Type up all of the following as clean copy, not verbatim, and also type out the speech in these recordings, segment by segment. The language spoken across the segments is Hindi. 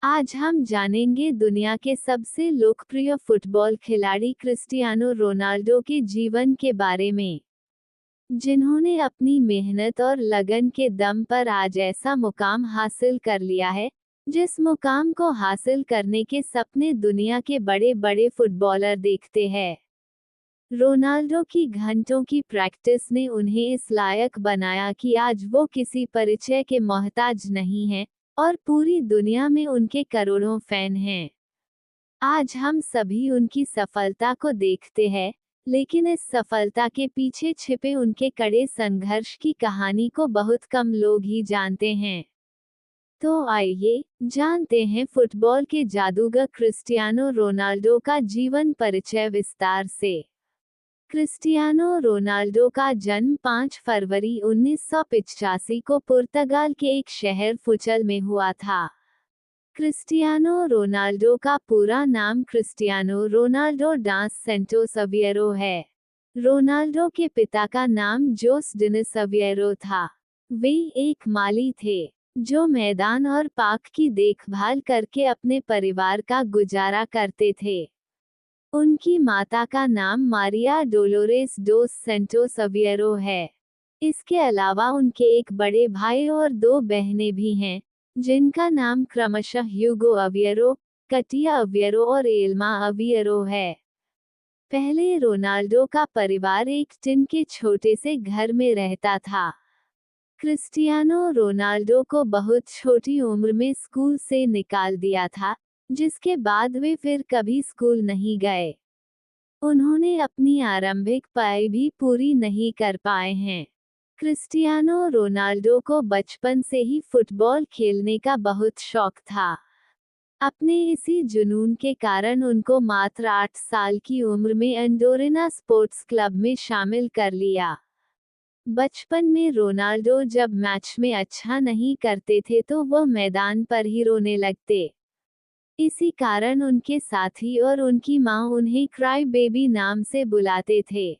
आज हम जानेंगे दुनिया के सबसे लोकप्रिय फुटबॉल खिलाड़ी क्रिस्टियानो रोनाल्डो के जीवन के बारे में, जिन्होंने अपनी मेहनत और लगन के दम पर आज ऐसा मुकाम हासिल कर लिया है, जिस मुकाम को हासिल करने के सपने दुनिया के बड़े बड़े फुटबॉलर देखते हैं। रोनाल्डो की घंटों की प्रैक्टिस ने उन्हें इस लायक बनाया कि आज वो किसी परिचय के मोहताज नहीं हैं, और पूरी दुनिया में उनके करोड़ों फैन हैं। आज हम सभी उनकी सफलता को देखते हैं, लेकिन इस सफलता के पीछे छिपे उनके कड़े संघर्ष की कहानी को बहुत कम लोग ही जानते हैं। तो आइए जानते हैं फुटबॉल के जादूगर क्रिस्टियानो रोनाल्डो का जीवन परिचय विस्तार से। क्रिस्टियानो रोनाल्डो का जन्म 5 फरवरी 1985 को पुर्तगाल के एक शहर फुचल में हुआ था। क्रिस्टियानो रोनाल्डो का पूरा नाम क्रिस्टियानो रोनाल्डो डास सेंटोस अविएरो है। रोनाल्डो के पिता का नाम जोस डिनिस अविएरो था। वे एक माली थे, जो मैदान और पार्क की देखभाल करके अपने परिवार का गुजारा करते थे। उनकी माता का नाम मारिया डोलोरेस डोस सेंटोस अविएरो है। इसके अलावा उनके एक बड़े भाई और 2 बहनें भी हैं, जिनका नाम क्रमशः ह्यूगो अविएरो, कटिया अविएरो और एल्मा अविएरो है। पहले रोनाल्डो का परिवार एक टिन के छोटे से घर में रहता था। क्रिस्टियानो रोनाल्डो को बहुत छोटी उम्र में स्कूल से निकाल दिया था, जिसके बाद वे फिर कभी स्कूल नहीं गए। उन्होंने अपनी आरंभिक पढ़ाई भी पूरी नहीं कर पाए हैं। क्रिस्टियानो रोनाल्डो को बचपन से ही फुटबॉल खेलने का बहुत शौक था। अपने इसी जुनून के कारण उनको मात्र 8 साल की उम्र में एंडोरिना स्पोर्ट्स क्लब में शामिल कर लिया। बचपन में रोनाल्डो जब मैच में अच्छा नहीं करते थे तो वह मैदान पर ही रोने लगते। इसी कारण उनके साथी और उनकी मां उन्हें क्राई बेबी नाम से बुलाते थे।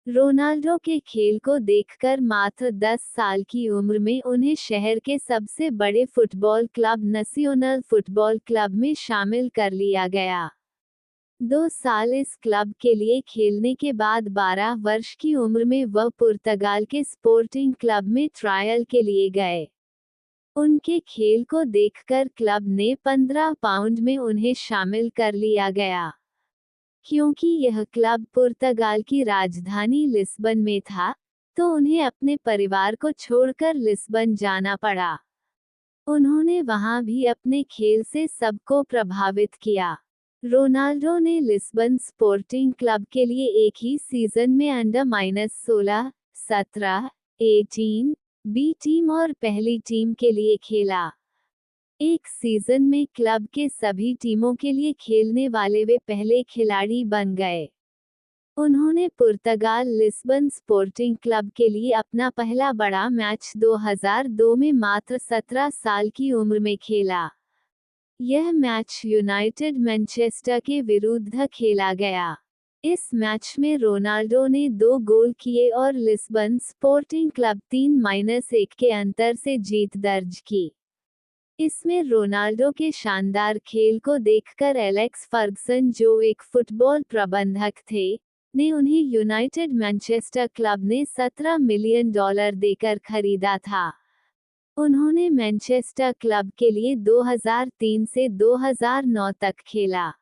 रोनाल्डो के खेल को देखकर मात्र 10 साल की उम्र में उन्हें शहर के सबसे बड़े football club national football club में शामिल कर लिया गया। 2 साल इस क्लब के लिए खेलने के बाद 12 वर्ष की उम्र में वह पुर्तगाल के स्पोर्टिंग क्लब में ट्रायल के लिए गए। उनके खेल को देखकर क्लब ने 15 पाउंड में उन्हें शामिल कर लिया गया। क्योंकि यह क्लब पुर्तगाल की राजधानी लिस्बन में था, तो उन्हें अपने परिवार को छोड़कर लिस्बन जाना पड़ा। उन्होंने वहां भी अपने खेल से सबको प्रभावित किया। रोनाल्डो ने लिस्बन स्पोर्टिंग क्लब के लिए एक ही सीजन में अंडर-16, 17, 18, बी टीम और पहली टीम के लिए खेला। एक सीजन में क्लब के सभी टीमों के लिए खेलने वाले वे पहले खिलाड़ी बन गए। उन्होंने पुर्तगाल लिस्बन स्पोर्टिंग क्लब के लिए अपना पहला बड़ा मैच 2002 में मात्र 17 साल की उम्र में खेला। यह मैच यूनाइटेड मैनचेस्टर के विरुद्ध खेला गया। इस मैच में रोनाल्डो ने 2 गोल किए और लिस्बन स्पोर्टिंग क्लब 3-1 के अंतर से जीत दर्ज की। इसमें रोनाल्डो के शानदार खेल को देखकर एलेक्स फर्गसन, जो एक फुटबॉल प्रबंधक थे, ने उन्हें यूनाइटेड मैनचेस्टर क्लब ने $17 मिलियन देकर खरीदा था। उन्होंने मैनचेस्टर क्लब के लिए 2003 से 2009 तक खेला,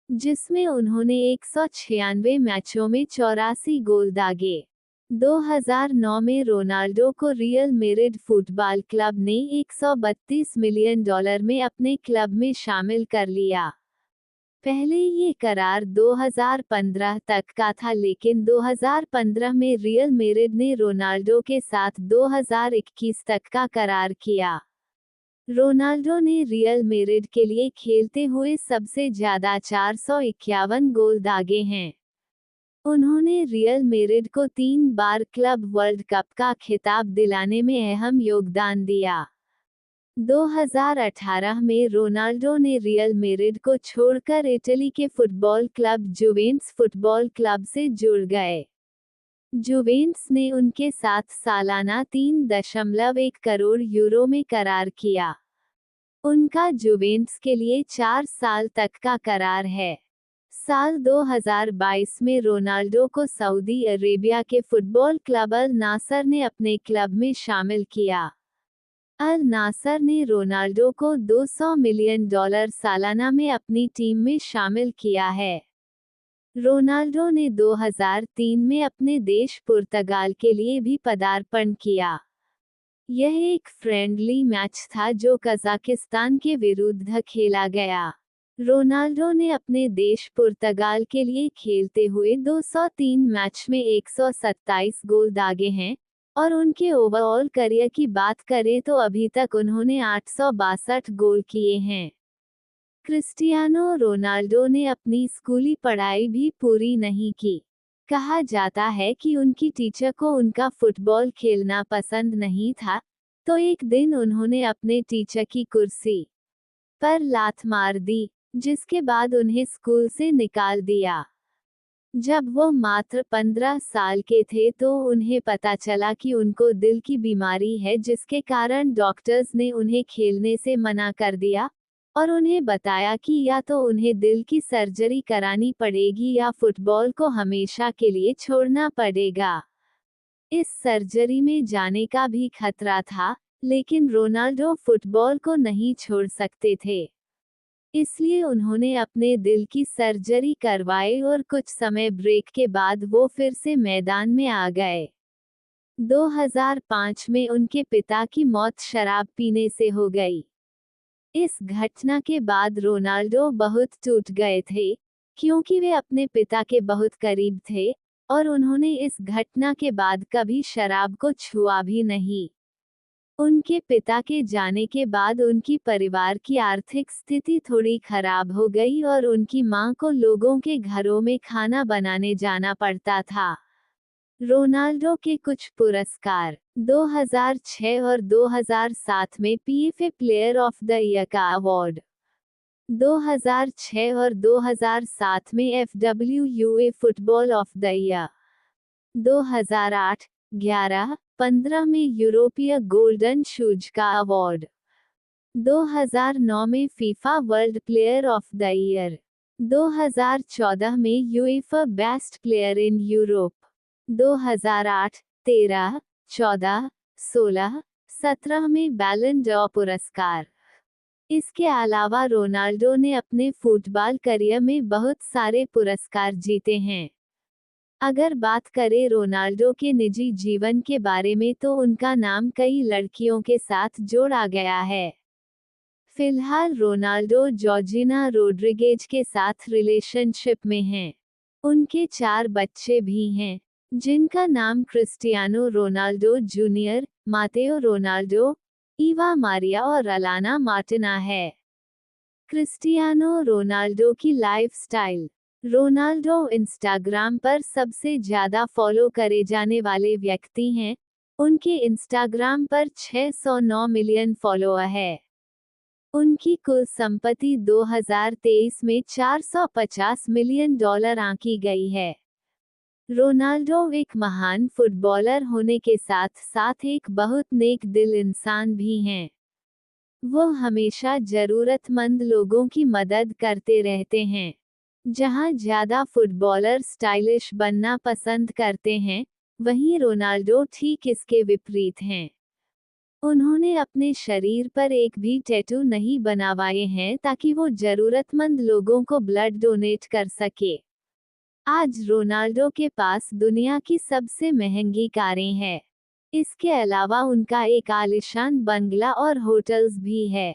जिसमें उन्होंने 196 मैचों में 84 गोल दागे। 2009 में रोनाल्डो को रियल मैड्रिड फुटबॉल क्लब ने $132 मिलियन में अपने क्लब में शामिल कर लिया। पहले ये करार 2015 तक का था, लेकिन 2015 में रियल मैड्रिड ने रोनाल्डो के साथ 2021 तक का करार किया। रोनाल्डो ने रियल मैड्रिड के लिए खेलते हुए सबसे ज्यादा 451 गोल दागे हैं। उन्होंने रियल मैड्रिड को 3 बार क्लब वर्ल्ड कप का खिताब दिलाने में अहम योगदान दिया। 2018 में रोनाल्डो ने रियल मैड्रिड को छोड़कर इटली के football club Juventus football club से जुड़ गए। जुवेंटस ने उनके साथ सालाना 3.1 करोड़ यूरो में करार किया। उनका जुवेंट्स के लिए 4 साल तक का करार है। साल 2022 में रोनाल्डो को सऊदी अरेबिया के फुटबॉल क्लब अल नासर ने अपने क्लब में शामिल किया। अल नासर ने रोनाल्डो को $200 मिलियन सालाना में अपनी टीम में शामिल किया है। रोनाल्डो ने 2003 में अपने देश पुर्तगाल के लिए भी पदार्पण किया। यह एक फ्रेंडली मैच था जो कजाकिस्तान के विरुद्ध खेला गया। रोनाल्डो ने अपने देश पुर्तगाल के लिए खेलते हुए 203 मैच में 127 गोल दागे हैं, और उनके ओवरऑल करियर की बात करें तो अभी तक उन्होंने 862 गोल किए हैं। क्रिस्टियानो रोनाल्डो ने अपनी स्कूली पढ़ाई भी पूरी नहीं की। कहा जाता है कि उनकी टीचर को उनका फुटबॉल खेलना पसंद नहीं था, तो एक दिन उन्होंने अपने टीचर की कुर्सी पर लात मार दी, जिसके बाद उन्हें स्कूल से निकाल दिया। जब वो मात्र 15 साल के थे तो उन्हें पता चला कि उनको दिल की बीमारी है, जिसके कारण डॉक्टर्स ने उन्हें खेलने से मना कर दिया और उन्हें बताया कि या तो उन्हें दिल की सर्जरी करानी पड़ेगी या फुटबॉल को हमेशा के लिए छोड़ना पड़ेगा। इस सर्जरी में जाने का भी खतरा था, लेकिन रोनाल्डो फुटबॉल को नहीं छोड़ सकते थे। इसलिए उन्होंने अपने दिल की सर्जरी करवाई और कुछ समय ब्रेक के बाद वो फिर से मैदान में आ गए। 2005 में उनके पिता की मौत शराब पीने से हो गई। इस घटना के बाद रोनाल्डो बहुत टूट गए थे, क्योंकि वे अपने पिता के बहुत करीब थे, और उन्होंने इस घटना के बाद कभी शराब को छुआ भी नहीं। उनके पिता के जाने के बाद उनकी परिवार की आर्थिक स्थिति थोड़ी खराब हो गई और उनकी मां को लोगों के घरों में खाना बनाने जाना पड़ता था। रोनाल्डो के कुछ पुरस्कार 2006 और 2007 में PFA player of the year का अवार्ड, 2006 और 2007 में एफडब्ल्यूयूए फुटबॉल ऑफ द ईयर, 2008, 11, 15 में यूरोपीय गोल्डन शूज का अवार्ड, 2009 में FIFA world player of the year, 2014 में UEFA best player in Europe, 2008, 13, 14, 16, 17 में बैलन डॉर पुरस्कार। इसके अलावा रोनाल्डो ने अपने फुटबॉल करियर में बहुत सारे पुरस्कार जीते हैं। अगर बात करें रोनाल्डो के निजी जीवन के बारे में तो उनका नाम कई लड़कियों के साथ जोड़ा गया है। फिलहाल रोनाल्डो जॉर्जिना रोड्रिगेज के साथ रिलेशनशिप में हैं। उनके 4 बच्चे भी हैं, जिनका नाम Cristiano Ronaldo Junior, Mateo Ronaldo, Eva Maria और अलाना मार्टिना है। क्रिस्टियानो रोनाल्डो की लाइफस्टाइल। रोनाल्डो इंस्टाग्राम पर सबसे ज्यादा फॉलो करे जाने वाले व्यक्ति हैं। उनके इंस्टाग्राम पर 609 मिलियन फॉलोअर है। उनकी कुल संपत्ति 2023 में $450 मिलियन आंकी गई है। रोनाल्डो एक महान फुटबॉलर होने के साथ साथ एक बहुत नेक दिल इंसान भी हैं। वो हमेशा जरूरतमंद लोगों की मदद करते रहते हैं। जहां ज्यादा फुटबॉलर स्टाइलिश बनना पसंद करते हैं, वहीं रोनाल्डो ठीक इसके विपरीत हैं। उन्होंने अपने शरीर पर एक भी टैटू नहीं बनवाए हैं ताकि वो जरूरतमंद लोगों को ब्लड डोनेट कर सके। आज रोनाल्डो के पास दुनिया की सबसे महंगी कारें हैं। इसके अलावा उनका एक आलीशान बंगला और होटल्स भी है।